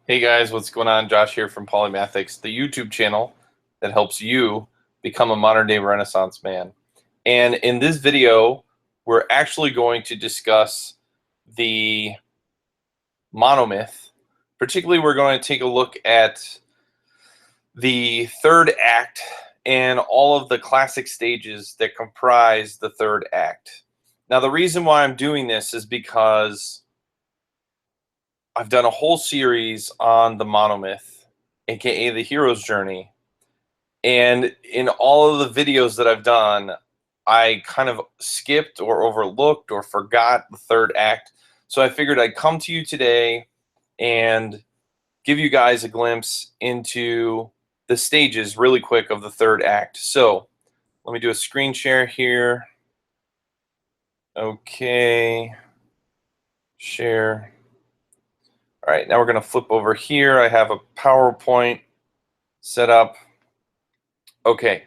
Hey guys, what's going on? Josh here from Polymathics, the YouTube channel that helps you become a modern day Renaissance man. And in this video, we're actually going to discuss the monomyth. Particularly, we're going to take a look at the third act and all of the classic stages that comprise the third act. Now, the reason why I'm doing this is because I've done a whole series on the monomyth, aka the hero's journey, and in all of the videos that I've done, I kind of skipped or overlooked or forgot the third act. So I figured I'd come to you today and give you guys a glimpse into the stages really quick of the third act. So let me do a screen share here. Okay, share. All right, now we're going to flip over here. I have a PowerPoint set up. Okay,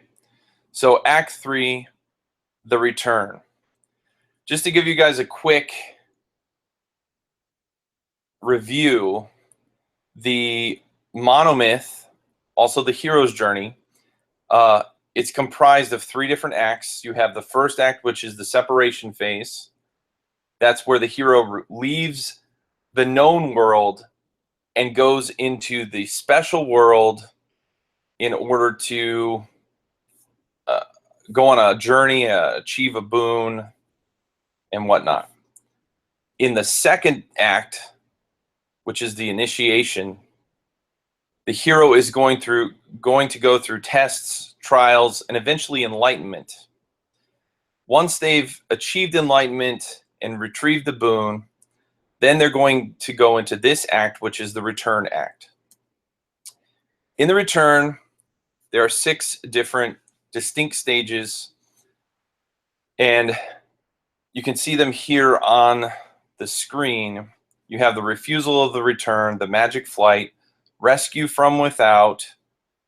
so Act 3, the return. Just to give you guys a quick review, the monomyth, also the hero's journey, it's comprised of 3 different acts. You have the first act, which is the separation phase. That's where the hero leaves the known world and goes into the special world in order to go on a journey, achieve a boon, and whatnot. In the second act, which is the initiation, the hero is going to go through tests, trials, and eventually enlightenment. Once they've achieved enlightenment and retrieved the boon, then they're going to go into this act, which is the return act. In the return, there are 6 different distinct stages, and you can see them here on the screen. You have the refusal of the return, the magic flight, rescue from without,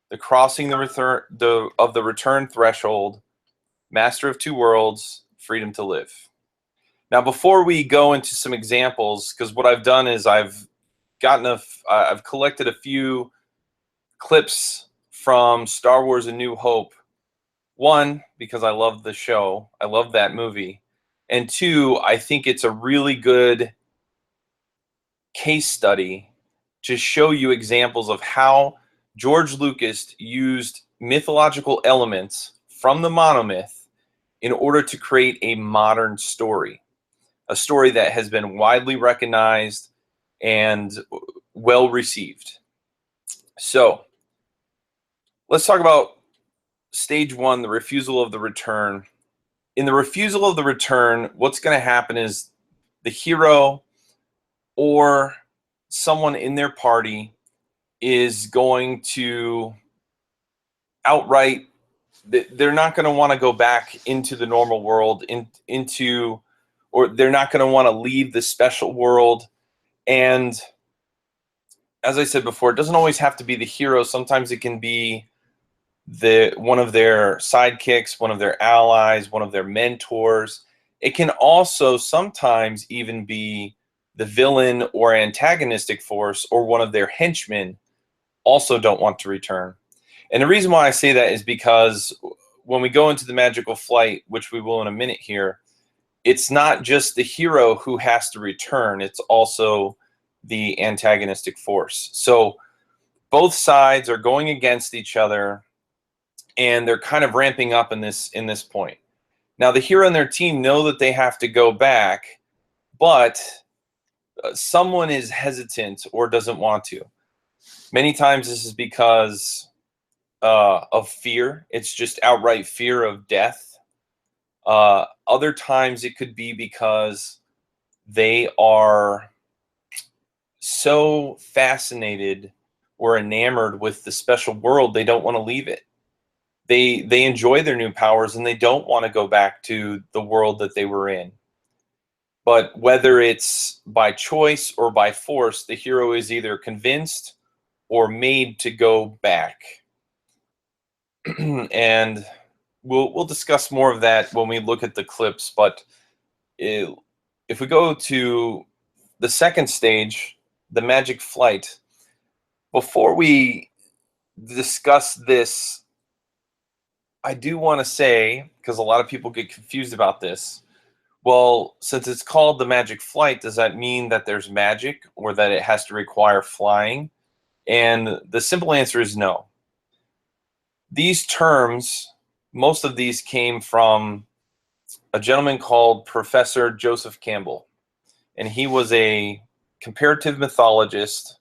the crossing of the return threshold, master of 2 worlds, freedom to live. Now, before we go into some examples, because what I've done is I've collected a few clips from Star Wars: A New Hope. 1, because I love the show, I love that movie, and 2, I think it's a really good case study to show you examples of how George Lucas used mythological elements from the monomyth in order to create a modern story, a story that has been widely recognized and well received. So let's talk about stage 1, the refusal of the return. In the refusal of the return, what's going to happen is the hero or someone in their party is going to outright, they're not going to want to go back into the normal world, or they're not going to want to leave the special world. And as I said before, it doesn't always have to be the hero. Sometimes it can be one of their sidekicks, one of their allies, one of their mentors. It can also sometimes even be the villain or antagonistic force, or one of their henchmen also don't want to return. And the reason why I say that is because when we go into the magical flight, which we will in a minute here, it's not just the hero who has to return, it's also the antagonistic force. So both sides are going against each other, and they're kind of ramping up in this point. Now, the hero and their team know that they have to go back, but someone is hesitant or doesn't want to. Many times this is because of fear. It's just outright fear of death. Other times it could be because they are so fascinated or enamored with the special world, they don't want to leave it. They enjoy their new powers, and they don't want to go back to the world that they were in. But whether it's by choice or by force, the hero is either convinced or made to go back. And we'll discuss more of that when we look at the clips. But if we go to the second stage, the magic flight, Before we discuss this, I do want to say, because a lot of people get confused about this, well, since it's called the magic flight, does that mean that there's magic or that it has to require flying? And the simple answer is no. These terms, most of these came from a gentleman called Professor Joseph Campbell. And he was a comparative mythologist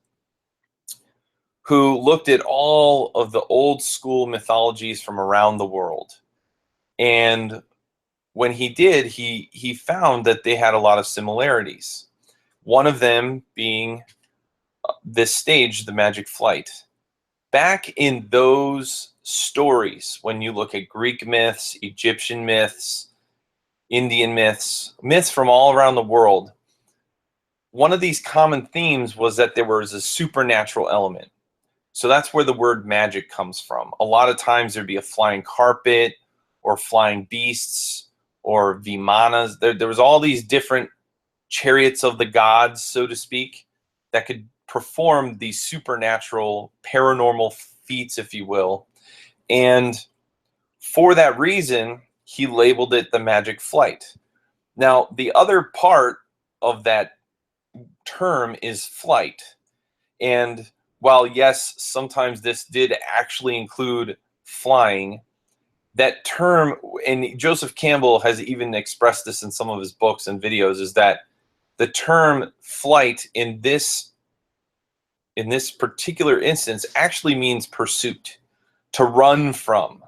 who looked at all of the old school mythologies from around the world. And when he did, he found that they had a lot of similarities. One of them being this stage, the magic flight. Back in those stories, when you look at Greek myths, Egyptian myths, Indian myths, myths from all around the world, one of these common themes was that there was a supernatural element. So that's where the word magic comes from. A lot of times there'd be a flying carpet or flying beasts or vimanas. There was all these different chariots of the gods, so to speak, that could perform these supernatural, paranormal feats, if you will. And for that reason, he labeled it the magic flight. Now, the other part of that term is flight. And while, yes, sometimes this did actually include flying, that term, and Joseph Campbell has even expressed this in some of his books and videos, is that the term flight in this particular instance actually means pursuit, to run from.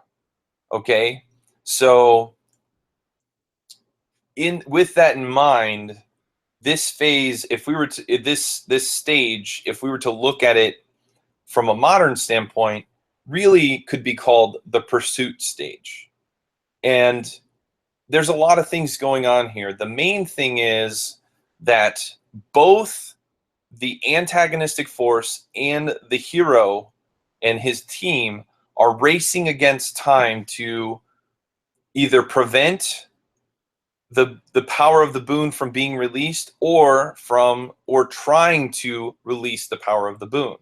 Okay? So with that in mind, this phase, if we were to this stage, if we were to look at it from a modern standpoint, really could be called the pursuit stage. And there's a lot of things going on here. The main thing is that both the antagonistic force and the hero and his team are racing against time to either prevent the power of the boon from being released or trying to release the power of the boon.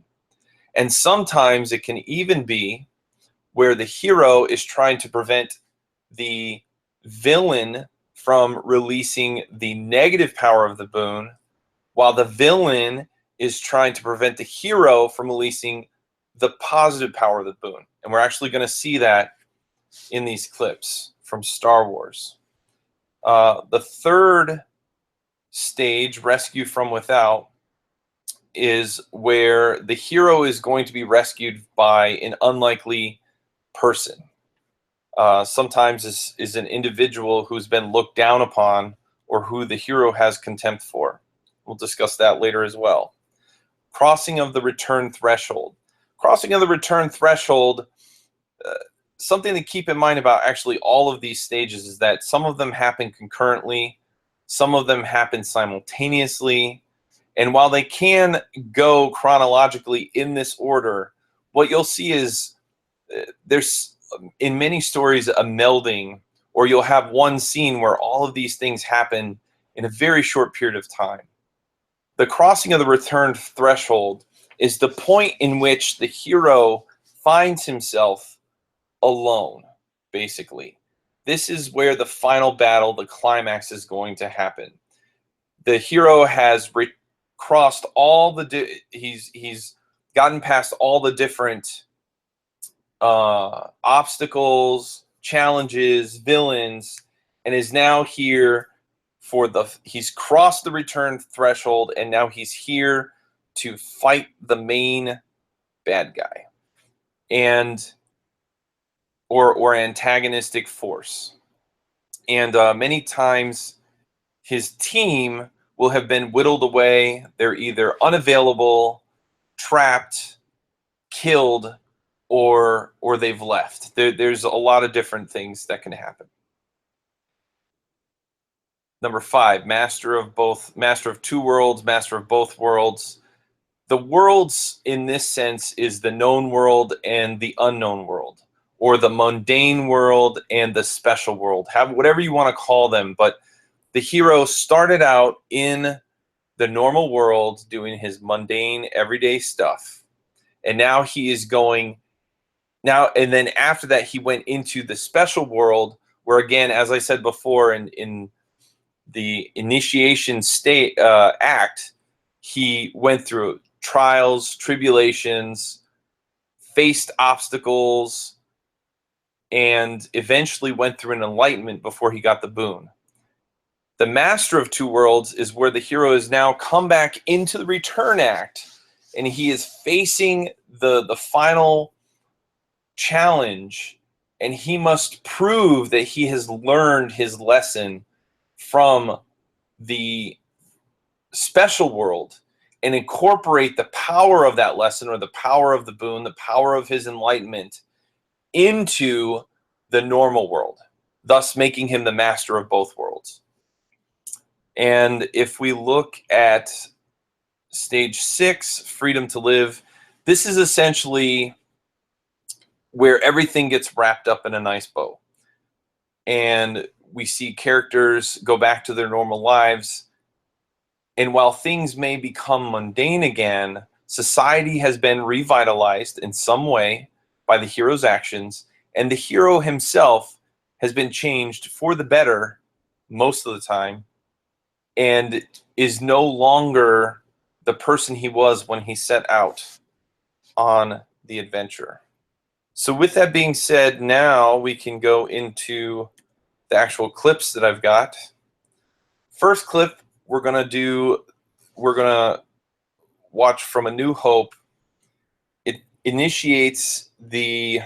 And sometimes it can even be where the hero is trying to prevent the villain from releasing the negative power of the boon, while the villain is trying to prevent the hero from releasing the positive power of the boon. And we're actually going to see that in these clips from Star Wars. The third stage, Rescue from Without, is where the hero is going to be rescued by an unlikely person. Sometimes is an individual who's been looked down upon or who the hero has contempt for. We'll discuss that later as well. Crossing of the return threshold. Crossing of the return threshold, something to keep in mind about actually all of these stages is that some of them happen concurrently, some of them happen simultaneously, and while they can go chronologically in this order, what you'll see is there's, in many stories, a melding, or you'll have one scene where all of these things happen in a very short period of time. The crossing of the return threshold is the point in which the hero finds himself alone, basically. This is where the final battle, the climax, is going to happen. The hero has crossed all the he's gotten past all the different obstacles, challenges, villains, and is now here for he's crossed the return threshold, and now he's here to fight the main bad guy and or antagonistic force. And many times his team will have been whittled away. They're either unavailable, trapped, killed, or they've left. There's a lot of different things that can happen. Number 5, master of two worlds, master of both worlds. The worlds in this sense is the known world and the unknown world, or the mundane world and the special world. Have whatever you want to call them, but the hero started out in the normal world doing his mundane, everyday stuff. And now he is going now, and then after that, he went into the special world where, again, as I said before, in the initiation state act, he went through trials, tribulations, faced obstacles, and eventually went through an enlightenment before he got the boon. The Master of Two Worlds is where the hero is now come back into the return act, and he is facing the final challenge, and he must prove that he has learned his lesson from the special world and incorporate the power of that lesson, or the power of the boon, the power of his enlightenment, into the normal world, thus making him the master of both worlds. And if we look at stage 6, Freedom to Live, this is essentially where everything gets wrapped up in a nice bow. And we see characters go back to their normal lives. And while things may become mundane again, society has been revitalized in some way by the hero's actions, and the hero himself has been changed for the better most of the time, and is no longer the person he was when he set out on the adventure. So with that being said, now we can go into the actual clips that I've got. First clip we're gonna watch from A New Hope. It initiates the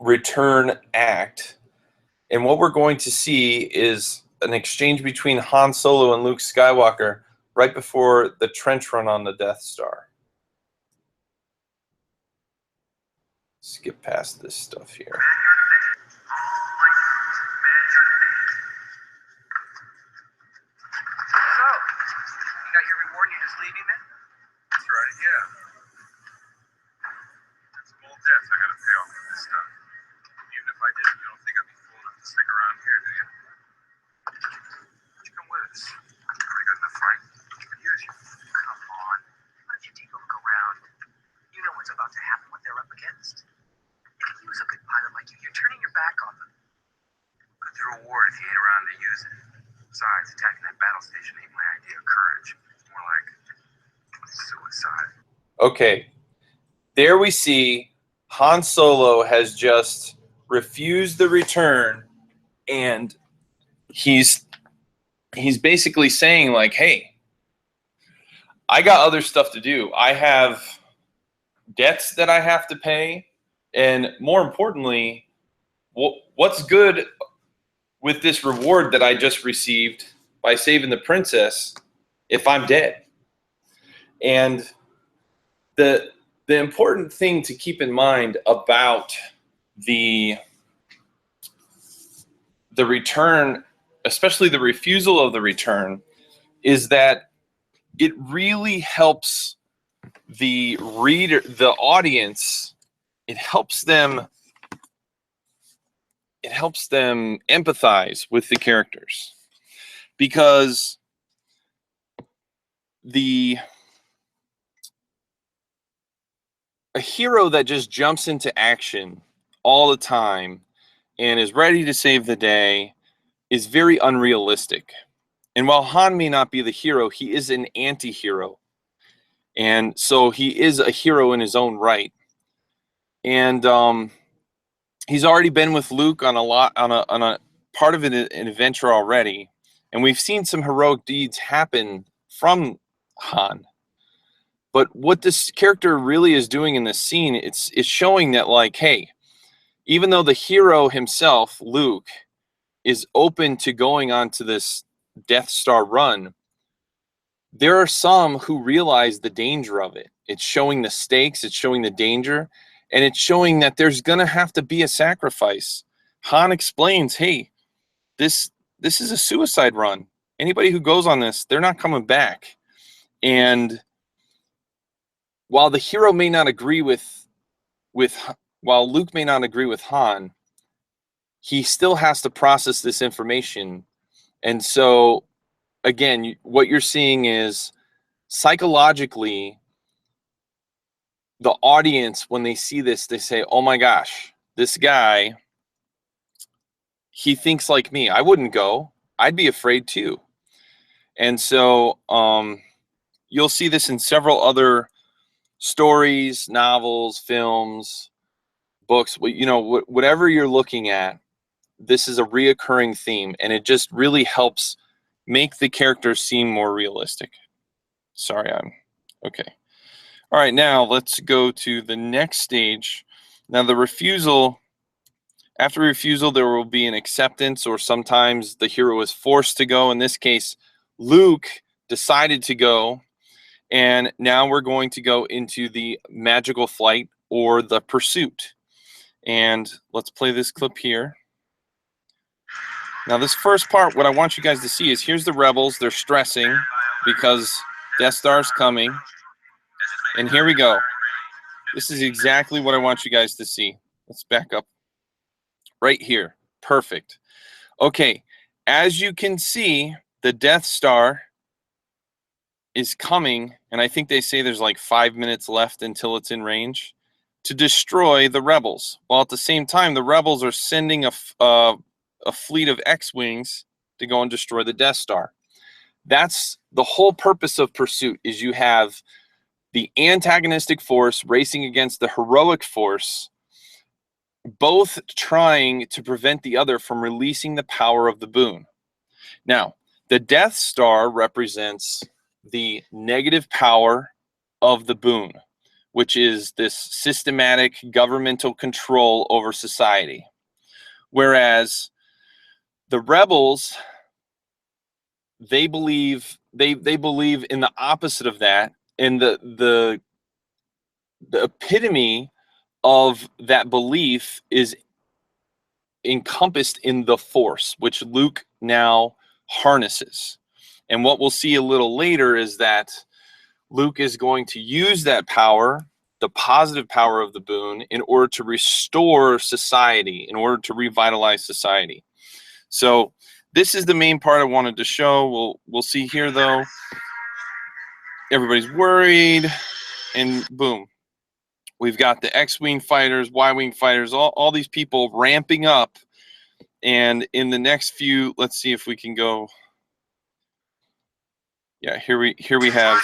return act, and what we're going to see is an exchange between Han Solo and Luke Skywalker right before the trench run on the Death Star. Skip past this stuff here. Okay, there we see Han Solo has just refused the return, and he's basically saying, like, hey, I got other stuff to do. I have debts that I have to pay, and more importantly, what's good with this reward that I just received by saving the princess if I'm dead? And the important thing to keep in mind about the return, especially the refusal of the return, is that it really helps the reader, the audience, it helps them empathize with the characters, because a hero that just jumps into action all the time and is ready to save the day is very unrealistic. And while Han may not be the hero, he is an anti-hero. And so he is a hero in his own right. And he's already been with Luke on a part of an adventure already. And we've seen some heroic deeds happen from Han. But what this character really is doing in this scene, it's showing that, like, hey, even though the hero himself, Luke, is open to going on to this Death Star run, there are some who realize the danger of it. It's showing the stakes, it's showing the danger, and it's showing that there's going to have to be a sacrifice. Han explains, hey, this is a suicide run. Anybody who goes on this, they're not coming back. And while the hero may not agree while Luke may not agree with Han, he still has to process this information. And so, again, what you're seeing is, psychologically, the audience, when they see this, they say, oh my gosh, this guy, he thinks like me. I wouldn't go. I'd be afraid too. And so you'll see this in several other stories, novels, films, books, whatever you're looking at. This is a reoccurring theme, and it just really helps make the characters seem more realistic. Sorry, okay. All right, now let's go to the next stage. Now the refusal, after refusal, there will be an acceptance, or sometimes the hero is forced to go. In this case, Luke decided to go, and now we're going to go into the magical flight or the pursuit. And let's play this clip here. Now this first part, what I want you guys to see is here's the rebels. They're stressing because Death Star's coming. And here we go. This is exactly what I want you guys to see. Let's back up right here. Perfect. Okay, as you can see, the Death Star is coming, and I think they say there's like 5 minutes left until it's in range to destroy the rebels. While at the same time, the rebels are sending a fleet of X-Wings to go and destroy the Death Star. That's the whole purpose of pursuit, is you have the antagonistic force racing against the heroic force, both trying to prevent the other from releasing the power of the boon. Now, the Death Star represents the negative power of the boon, which is this systematic governmental control over society. Whereas the rebels, they believe in the opposite of that, and the epitome of that belief is encompassed in the force, which Luke now harnesses. And what we'll see a little later is that Luke is going to use that power, the positive power of the boon, in order to restore society, in order to revitalize society. So this is the main part I wanted to show. We'll see here, though. Everybody's worried, and boom. We've got the X-Wing fighters, Y-Wing fighters, all these people ramping up. And in the next few, let's see if we can go. Yeah, here we have.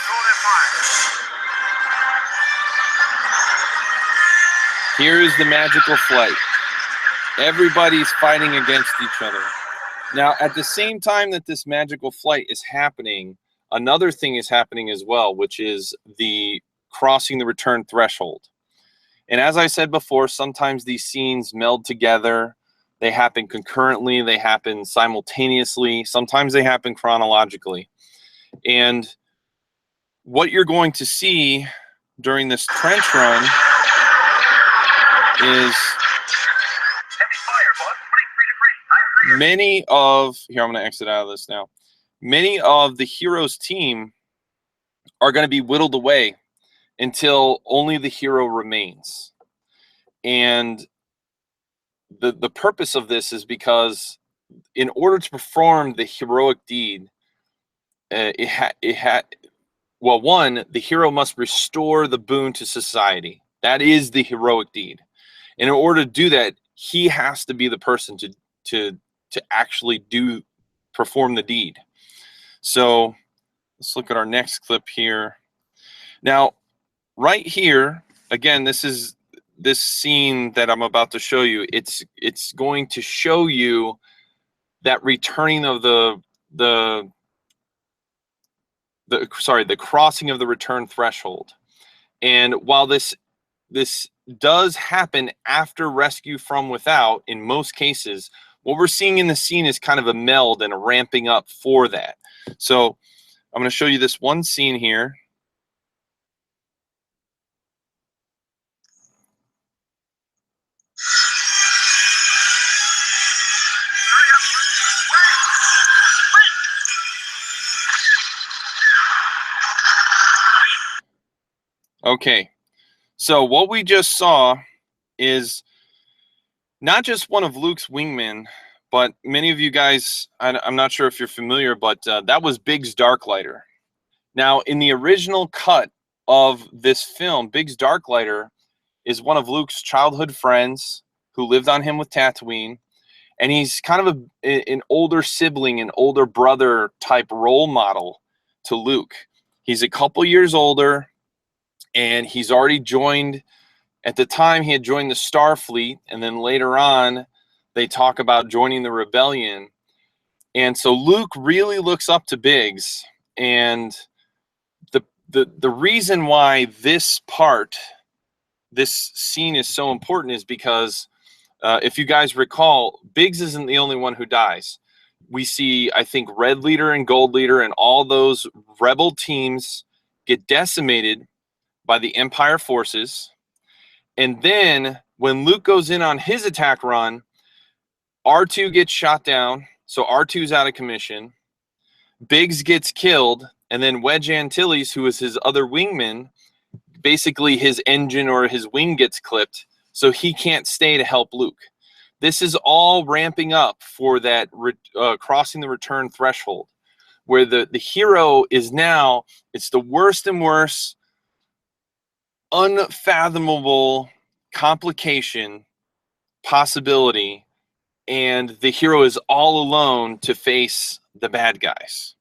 Here's the magical flight. Everybody's fighting against each other. Now, at the same time that this magical flight is happening, another thing is happening as well, which is the crossing the return threshold. And as I said before, sometimes these scenes meld together. They happen concurrently. They happen simultaneously. Sometimes they happen chronologically. And what you're going to see during this trench run is many of, here, I'm going to exit out of this now. Many of the hero's team are going to be whittled away until only the hero remains. And the purpose of this is because in order to perform the heroic deed, well, one, the hero must restore the boon to society. That is the heroic deed. And in order to do that, he has to be the person to actually perform the deed. So let's look at our next clip here. Now, right here, again, this scene that I'm about to show you. It's going to show you that returning of the crossing of the return threshold. And while this does happen after rescue from without, in most cases, what we're seeing in the scene is kind of a meld and a ramping up for that. So I'm going to show you this one scene here. Okay, so what we just saw is not just one of Luke's wingmen, but many of you guys, I'm not sure if you're familiar, but that was Biggs Darklighter. Now, in the original cut of this film, Biggs Darklighter, is one of Luke's childhood friends who lived on him with Tatooine. And he's kind of an older sibling, an older brother type role model to Luke. He's a couple years older, and he's already joined. At the time, he had joined the Starfleet, and then later on, they talk about joining the Rebellion. And so Luke really looks up to Biggs. And the reason why this scene is so important is because if you guys recall, Biggs isn't the only one who dies. We see, I think, Red Leader and Gold Leader and all those rebel teams get decimated by the Empire forces. And then when Luke goes in on his attack run, R2 gets shot down. So R2's out of commission. Biggs gets killed. And then Wedge Antilles, who is his other wingman, basically his engine or his wing gets clipped. So he can't stay to help Luke. This is all ramping up for that crossing the return threshold, where the hero is now, it's the worst and worst, unfathomable complication, possibility, and the hero is all alone to face the bad guys.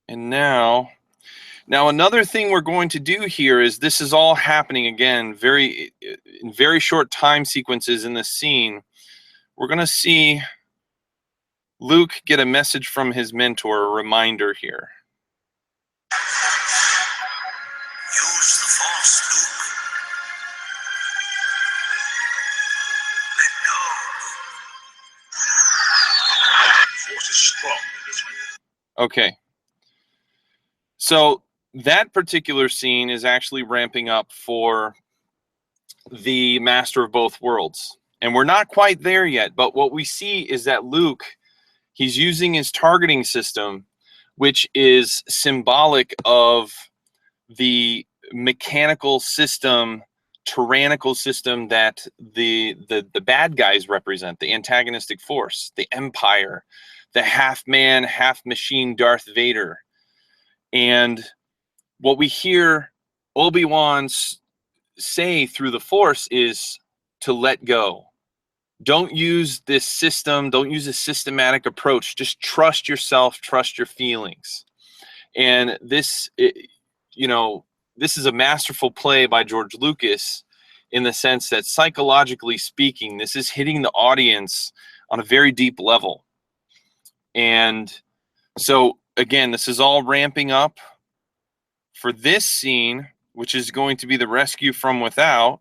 And now another thing we're going to do here is, this is all happening again in very short time sequences in this scene. We're going to see Luke get a message from his mentor, a reminder here. Use the Force, Luke. Let go. The Force is strong in this way. Okay. So that particular scene is actually ramping up for the Master of Both Worlds. And we're not quite there yet, but what we see is that Luke, he's using his targeting system, which is symbolic of the mechanical system, tyrannical system that the bad guys represent, the antagonistic force, the Empire, the half-man, half-machine Darth Vader. And what we hear Obi-Wan say through the Force is to let go. Don't use this system. Don't use a systematic approach. Just trust yourself. Trust your feelings. And this, this is a masterful play by George Lucas, in the sense that psychologically speaking, this is hitting the audience on a very deep level. And so, again, this is all ramping up for this scene, which is going to be the rescue from without.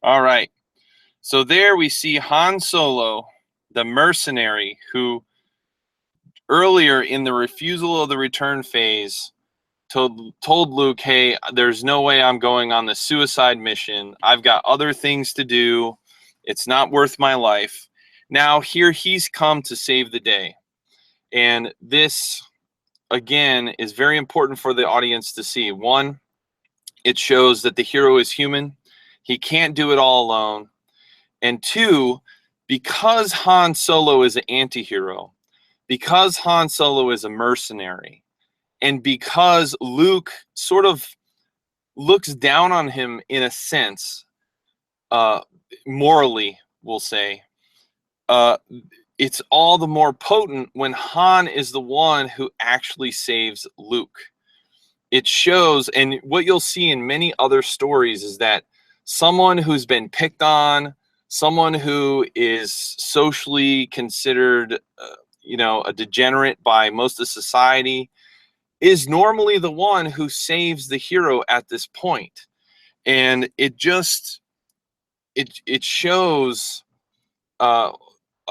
All right. So there we see Han Solo, the mercenary, who earlier in the refusal of the return phase told Luke, hey, there's no way I'm going on the suicide mission. I've got other things to do. It's not worth my life. Now here he's come to save the day. And this, again, is very important for the audience to see. One, it shows that the hero is human. He can't do it all alone. And two, because Han Solo is an anti-hero, because Han Solo is a mercenary, and because Luke sort of looks down on him in a sense, morally, we'll say, it's all the more potent when Han is the one who actually saves Luke. It shows, and what you'll see in many other stories is that someone who's been picked on, someone who is socially considered, a degenerate by most of society, is normally the one who saves the hero at this point. And it shows a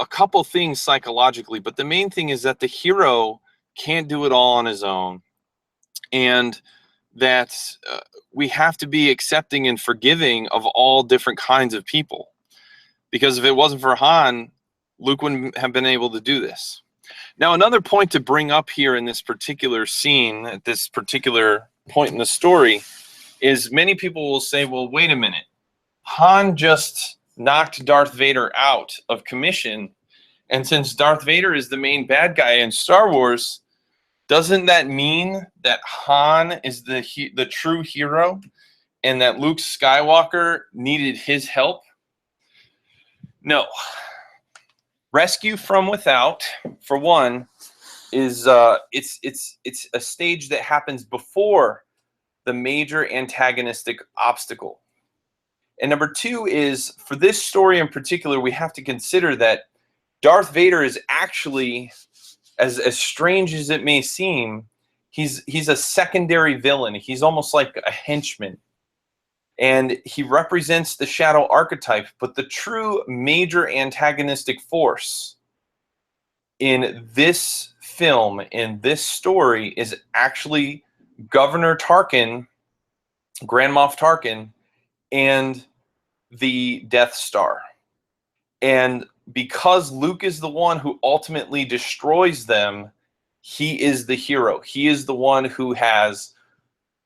couple things psychologically, but the main thing is that the hero can't do it all on his own, and that we have to be accepting and forgiving of all different kinds of people. Because if it wasn't for Han, Luke wouldn't have been able to do this. Now, another point to bring up here in this particular scene, at this particular point in the story, is many people will say, well, wait a minute. Han just knocked Darth Vader out of commission, and since Darth Vader is the main bad guy in Star Wars, doesn't that mean that Han is the true hero and that Luke Skywalker needed his help? No. Rescue from Without, for one, is it's a stage that happens before the major antagonistic obstacle. And number two is, for this story in particular, we have to consider that Darth Vader is actually, as strange as it may seem, he's a secondary villain. He's almost like a henchman. And he represents the shadow archetype, but the true major antagonistic force in this film, in this story, is actually Governor Tarkin, Grand Moff Tarkin, and the Death Star. And because Luke is the one who ultimately destroys them, he is the hero. He is the one who has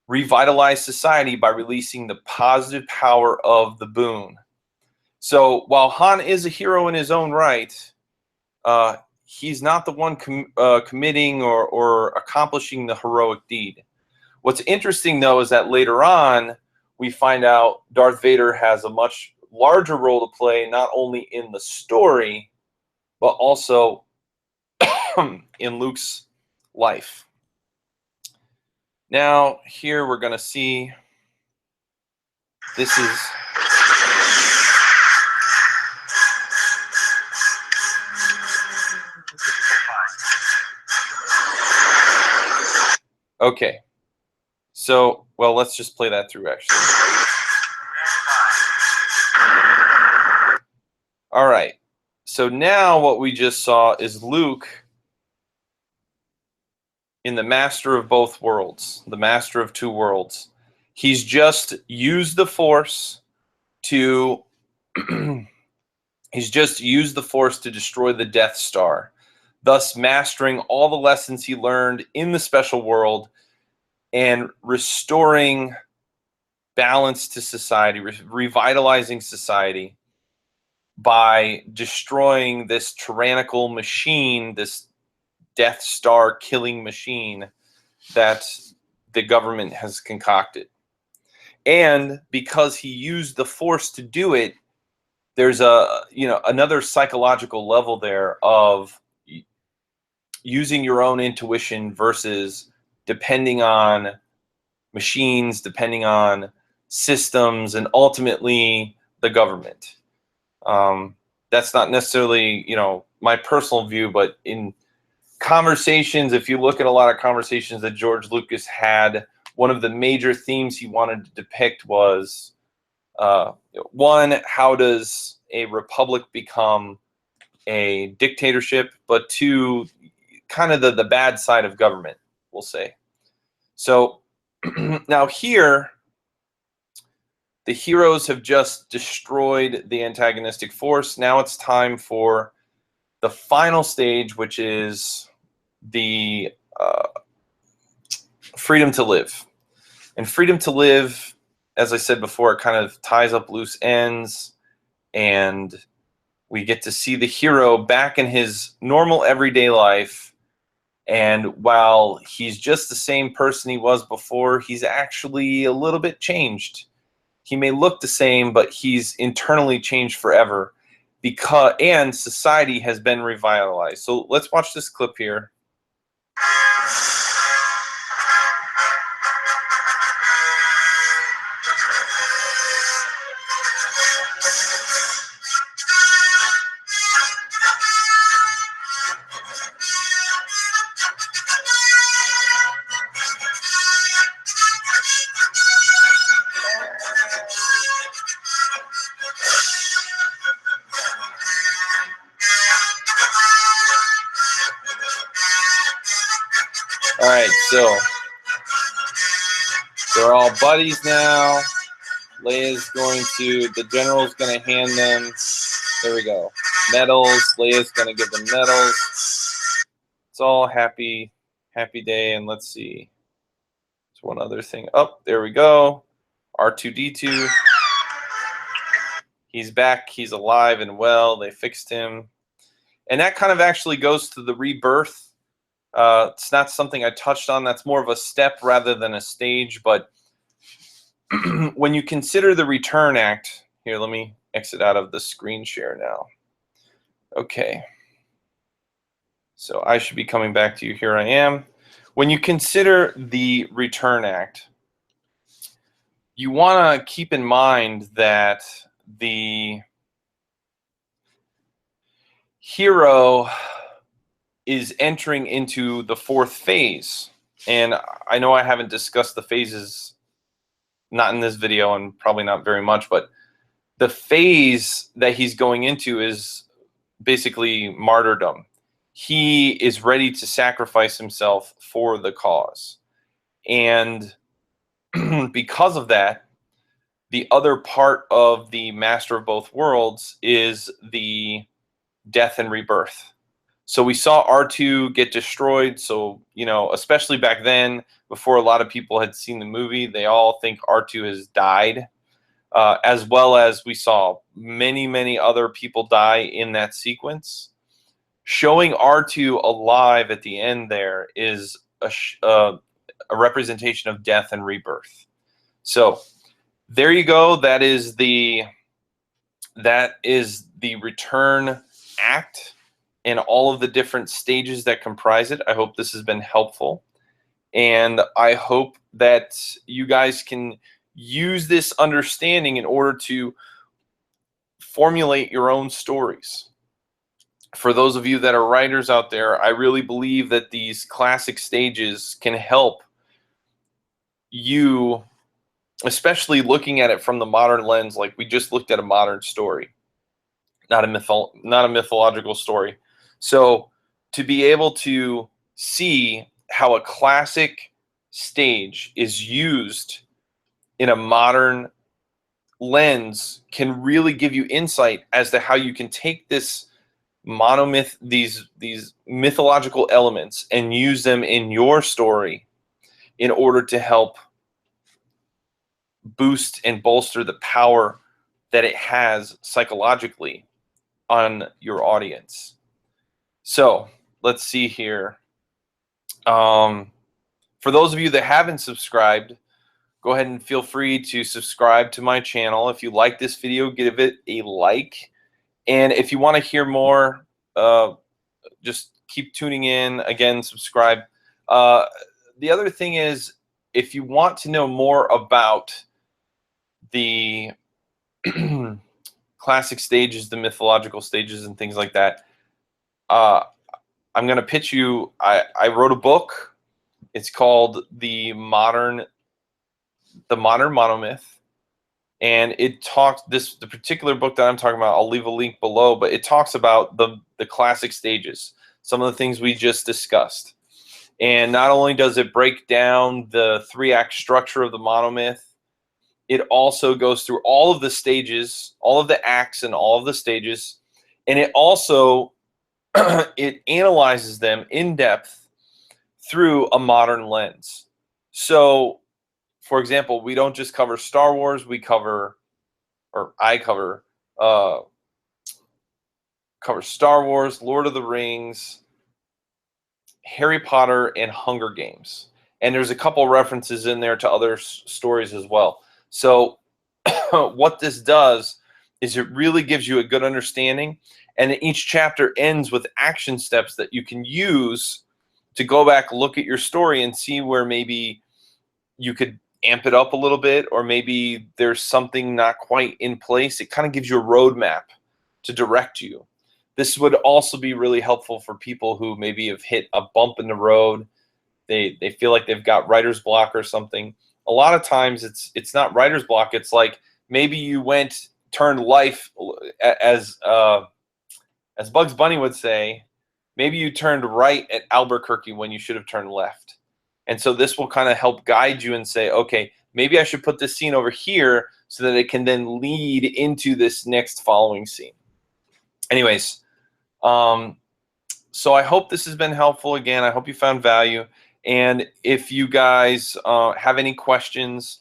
revitalized society by releasing the positive power of the boon. So while Han is a hero in his own right, he's not the one committing or accomplishing the heroic deed. What's interesting, though, is that later on, we find out Darth Vader has a much larger role to play, not only in the story, but also in Luke's life. Now, here we're going to see, this is... Okay. So, well, let's just play that through, actually. All right. So now what we just saw is Luke in the master of both worlds, the master of two worlds. He's just used the Force to he's just used the Force to destroy the Death Star, thus mastering all the lessons he learned in the special world and restoring balance to society, revitalizing society by destroying this tyrannical machine, this Death Star killing machine that the government has concocted. And because he used the Force to do it, there's another psychological level there of using your own intuition versus depending on machines, depending on systems, and ultimately the government. That's not necessarily, my personal view, but in conversations, if you look at a lot of conversations that George Lucas had, one of the major themes he wanted to depict was, one, how does a republic become a dictatorship, but two, kind of the bad side of government, we'll say. So now here, the heroes have just destroyed the antagonistic force. Now it's time for the final stage, which is the freedom to live. And freedom to live, as I said before, it kind of ties up loose ends, and we get to see the hero back in his normal everyday life. And while he's just the same person he was before, he's actually a little bit changed. He may look the same, but he's internally changed forever, and society has been revitalized. So let's watch this clip here. All right, so they're all buddies now. The general's going to hand them, there we go, medals. Leia's going to give them medals. It's all happy day. And let's see. There's one other thing. Oh, there we go. R2-D2. He's back. He's alive and well. They fixed him. And that kind of actually goes to the rebirth. It's not something I touched on. That's more of a step rather than a stage. But when you consider the return act, here, let me exit out of the screen share now. Okay. So I should be coming back to you. Here I am. When you consider the return act, you want to keep in mind that the hero is entering into the fourth phase. And I know I haven't discussed the phases, not in this video and probably not very much, but the phase that he's going into is basically martyrdom. He is ready to sacrifice himself for the cause. And because of that, the other part of the Master of Both Worlds is the Death and Rebirth. So we saw R2 get destroyed. So, you know, especially back then, before a lot of people had seen the movie, they all think R2 has died. As well as we saw many, many other people die in that sequence. Showing R2 alive at the end there is a representation of death and rebirth. So there you go. That is the return act and all of the different stages that comprise it. I hope this has been helpful. And I hope that you guys can use this understanding in order to formulate your own stories. For those of you that are writers out there, I really believe that these classic stages can help you, especially looking at it from the modern lens, like we just looked at a modern story, not a mythological story. So to be able to see how a classic stage is used in a modern lens can really give you insight as to how you can take this monomyth, these mythological elements, and use them in your story in order to help boost and bolster the power that it has psychologically on your audience. So let's see here. For those of you that haven't subscribed, go ahead and feel free to subscribe to my channel. If you like this video, give it a like. And if you want to hear more, just keep tuning in. Again, subscribe. The other thing is, if you want to know more about the classic stages, the mythological stages, and things like that, I'm going to pitch you. I wrote a book. It's called the Modern Monomyth, and it talks the particular book that I'm talking about. I'll leave a link below, but it talks about the classic stages, some of the things we just discussed. And not only does it break down the 3-act structure of the monomyth, it also goes through all of the stages, all of the acts and all of the stages, and it also it analyzes them in depth through a modern lens. So, for example, we don't just cover Star Wars, we cover, or I cover Star Wars, Lord of the Rings, Harry Potter, and Hunger Games. And there's a couple references in there to other stories as well. So what this does is it really gives you a good understanding, and each chapter ends with action steps that you can use to go back, look at your story, and see where maybe you could amp it up a little bit, or maybe there's something not quite in place. It kind of gives you a roadmap to direct you. This would also be really helpful for people who maybe have hit a bump in the road. They feel like they've got writer's block or something. A lot of times it's not writer's block. It's like maybe you turned life, as Bugs Bunny would say, maybe you turned right at Albuquerque when you should have turned left. And so this will kind of help guide you and say, okay, maybe I should put this scene over here so that it can then lead into this next following scene. Anyways, So I hope this has been helpful. Again, I hope you found value. And if you guys have any questions,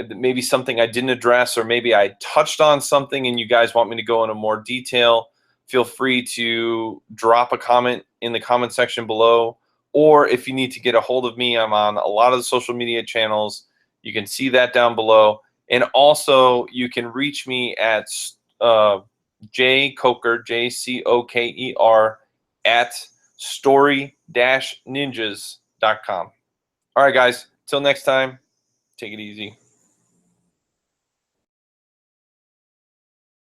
maybe something I didn't address, or maybe I touched on something and you guys want me to go into more detail, feel free to drop a comment in the comment section below. Or if you need to get a hold of me, I'm on a lot of the social media channels. You can see that down below. And also, you can reach me at jcoker, Jcoker, at story-ninjas.com. All right, guys. Till next time, take it easy.